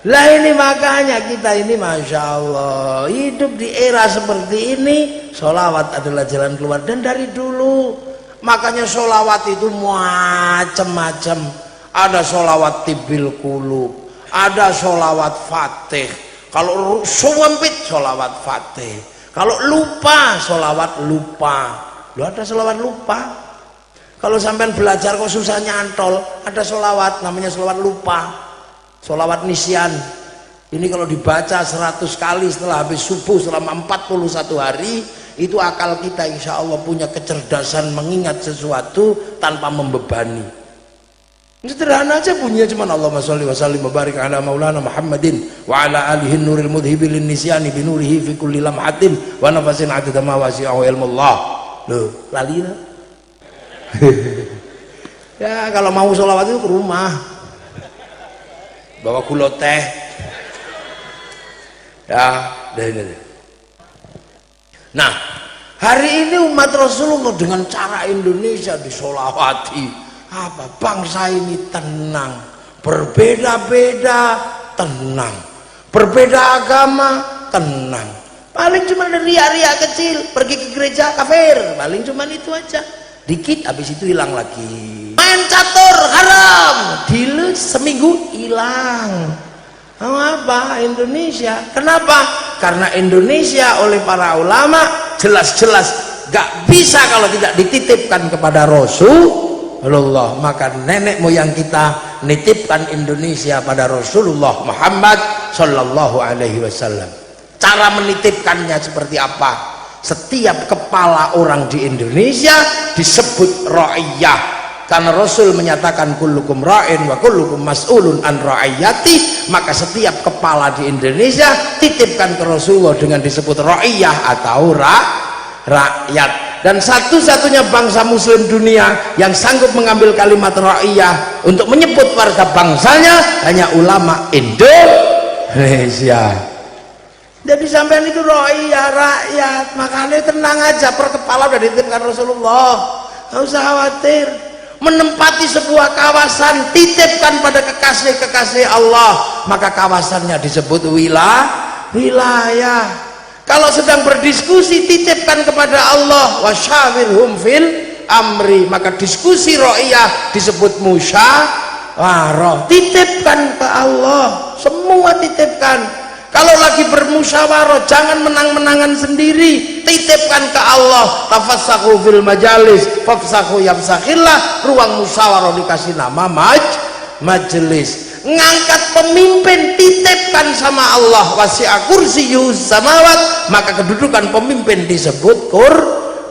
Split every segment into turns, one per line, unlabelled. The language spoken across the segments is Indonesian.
Lah ini makanya kita ini Masya Allah hidup di era seperti ini. Sholawat adalah jalan keluar, dan dari dulu makanya sholawat itu macam-macam. Ada sholawat tibil kulub, ada sholawat fatih. Kalau suwempit sholawat fatih, kalau lupa sholawat lupa. Lu ada sholawat lupa. Kalau sampean belajar kok susah nyantol, ada sholawat namanya sholawat lupa, sholawat nisyan. Ini kalau dibaca 100 kali setelah habis subuh selama 41 hari, itu akal kita insya Allah punya kecerdasan mengingat sesuatu tanpa membebani. Sederhana aja bunyinya, cuman Allahumma sholli wa sallim wa barik ala maulana Muhammadin wa ala alihi nuril mudhibi lin nisyani bi nurihi fi kulli lamhatin wa nafasin adada ma wasi'ahu ilmullah. Loh, lali lah. Ya kalau mau sholawat itu ke rumah, bawa gula teh. Ya, nah, hari ini umat Rasulullah dengan cara Indonesia disolawati. Apa? Bangsa ini tenang, berbeda-beda tenang, berbeda agama tenang. Paling cuma ria-ria kecil, pergi ke gereja kafir, paling cuma itu aja. Dikit habis itu hilang lagi. Main catur haram, dulu seminggu hilang. Apa? Indonesia. Kenapa? Karena Indonesia oleh para ulama jelas-jelas gak bisa kalau tidak dititipkan kepada Rasulullah. Maka nenek moyang kita nitipkan Indonesia pada Rasulullah Muhammad Sallallahu Alaihi Wasallam. Cara menitipkannya seperti apa? Setiap kepala orang di Indonesia disebut ra'iyah, karena Rasul menyatakan kullukum ra'in wa kullukum mas'ulun an ra'iyati. Maka setiap kepala di Indonesia titipkan ke Rasulullah dengan disebut ra'iyah atau rakyat. Dan satu-satunya bangsa muslim dunia yang sanggup mengambil kalimat ra'iyah untuk menyebut warga bangsanya hanya ulama Indonesia. Jadi sampean itu ra'iyah, rakyat, makanya tenang aja, per kepala udah dititipkan Rasulullah, nggak usah khawatir. Menempati sebuah kawasan titipkan pada kekasih-kekasih Allah, maka kawasannya disebut wilayah. Kalau sedang berdiskusi titipkan kepada Allah, wasyawirhum fil amri, maka diskusi ra'iyah disebut musyawarah. Titipkan ke Allah, semua titipkan. Kalau lagi bermusyawarah jangan menang-menangan sendiri, titipkan ke Allah. Tafassahu fil majalis fafsahu yafsakhillah. Ruang musyawarah dikasih nama majelis. Ngangkat pemimpin titipkan sama Allah, wasi'a kursiyus samawat, maka kedudukan pemimpin disebut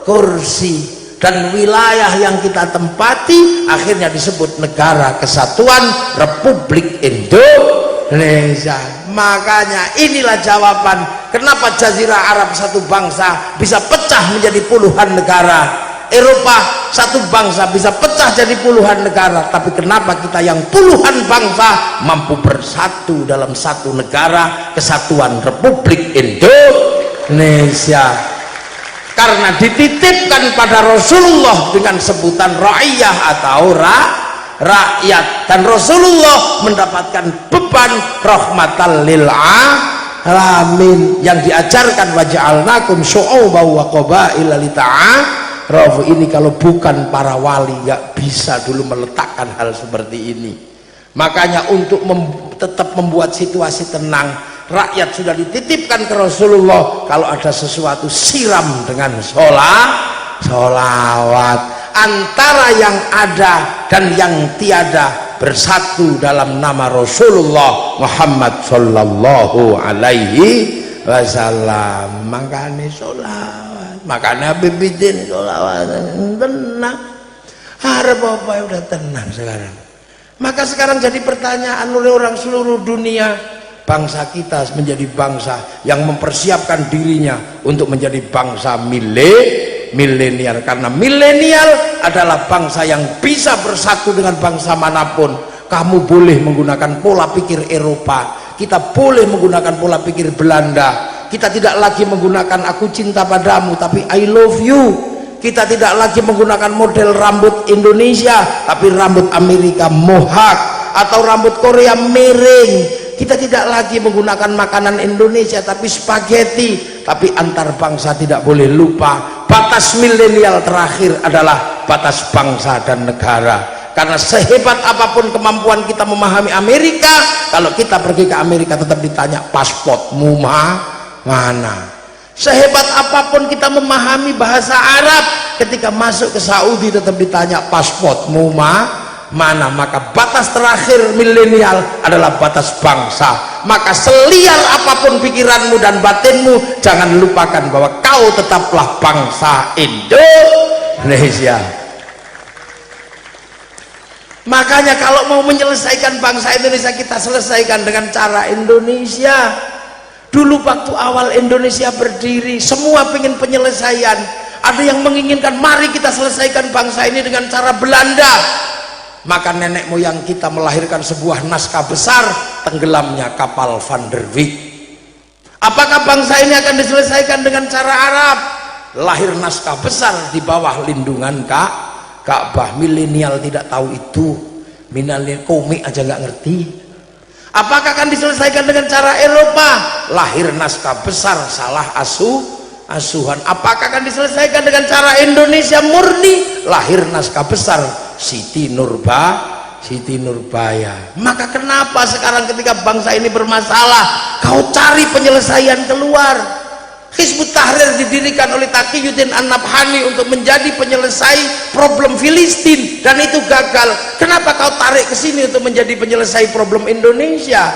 kursi. Dan wilayah yang kita tempati akhirnya disebut negara kesatuan Republik Indonesia. Makanya inilah jawaban kenapa Jazirah Arab satu bangsa bisa pecah menjadi puluhan negara, Eropa satu bangsa bisa pecah jadi puluhan negara, tapi kenapa kita yang puluhan bangsa mampu bersatu dalam satu negara kesatuan Republik Indonesia? Karena dititipkan pada Rasulullah dengan sebutan ra'iyah atau rakyat, dan Rasulullah mendapatkan beban rahmatan lil alamin yang diajarkan waja'alnakum syu'uban wa qabaila lita'arafu. Ini kalau bukan para wali nggak bisa dulu meletakkan hal seperti ini. Makanya untuk tetap membuat situasi tenang, rakyat sudah dititipkan ke Rasulullah. Kalau ada sesuatu siram dengan sholawat. Antara yang ada dan yang tiada bersatu dalam nama Rasulullah Muhammad Sallallahu Alaihi Wasallam. Makanya sholawat. Makanya bibidin sholawat tenang. Harap apa udah tenang sekarang. Maka sekarang jadi pertanyaan oleh orang seluruh dunia, bangsa kita menjadi bangsa yang mempersiapkan dirinya untuk menjadi bangsa milenial. Karena milenial adalah bangsa yang bisa bersatu dengan bangsa manapun. Kamu boleh menggunakan pola pikir Eropa, kita boleh menggunakan pola pikir Belanda. Kita tidak lagi menggunakan aku cinta padamu tapi I love you. Kita tidak lagi menggunakan model rambut Indonesia tapi rambut Amerika mohawk, atau rambut Korea miring. kita tidak lagi menggunakan makanan Indonesia tapi spaghetti. Tapi antar bangsa tidak boleh lupa, batas milenial terakhir adalah batas bangsa dan negara. Karena sehebat apapun kemampuan kita memahami Amerika, kalau kita pergi ke Amerika tetap ditanya pasportmu mana. Sehebat apapun kita memahami bahasa Arab, ketika masuk ke Saudi tetap ditanya pasportmu mana. Maka batas terakhir milenial adalah batas bangsa. Maka seliar apapun pikiranmu dan batinmu, jangan lupakan bahwa kau tetaplah bangsa Indonesia. Makanya kalau mau menyelesaikan bangsa Indonesia, kita selesaikan dengan cara Indonesia. Dulu waktu awal Indonesia berdiri, semua pengen penyelesaian. Ada yang menginginkan mari kita selesaikan bangsa ini dengan cara Belanda. Maka nenek moyang kita melahirkan sebuah naskah besar, tenggelamnya kapal Van der Wijk. Apakah bangsa ini akan diselesaikan dengan cara Arab? Lahir naskah besar di bawah lindungan Ka'bah. Milenial tidak tahu itu. Milenial komik aja nggak ngerti. Apakah akan diselesaikan dengan cara Eropa? Lahir naskah besar, salah asuhan. Apakah akan diselesaikan dengan cara Indonesia murni? Lahir naskah besar, Siti Nurbaya. Maka kenapa sekarang ketika bangsa ini bermasalah, kau cari penyelesaian keluar? Hizbut Tahrir didirikan oleh Taqiyuddin An-Nabhani untuk menjadi penyelesai problem Filistin, dan itu gagal. Kenapa kau tarik ke sini untuk menjadi penyelesai problem Indonesia?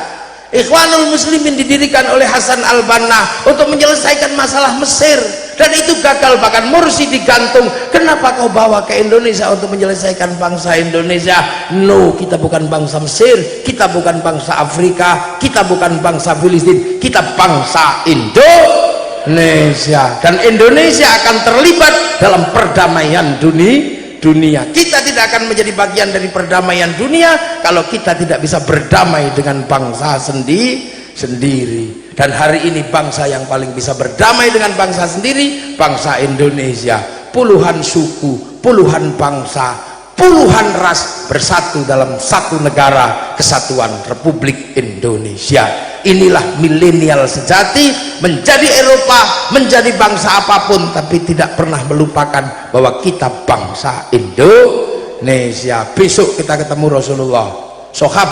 Ikhwanul Muslimin didirikan oleh Hasan al-Banna untuk menyelesaikan masalah Mesir, dan itu gagal. Bahkan Mursi digantung. Kenapa kau bawa ke Indonesia untuk menyelesaikan bangsa Indonesia? No, kita bukan bangsa Mesir, kita bukan bangsa Afrika, kita bukan bangsa Filistin, kita bangsa Indonesia. Dan Indonesia akan terlibat dalam perdamaian dunia. Kita tidak akan menjadi bagian dari perdamaian dunia kalau kita tidak bisa berdamai dengan bangsa sendiri. Dan hari ini bangsa yang paling bisa berdamai dengan bangsa sendiri, bangsa Indonesia. Puluhan suku, puluhan bangsa, puluhan ras bersatu dalam satu negara kesatuan Republik Indonesia. Inilah milenial sejati, menjadi Eropa, menjadi bangsa apapun, tapi tidak pernah melupakan bahwa kita bangsa Indonesia. Besok kita ketemu Rasulullah.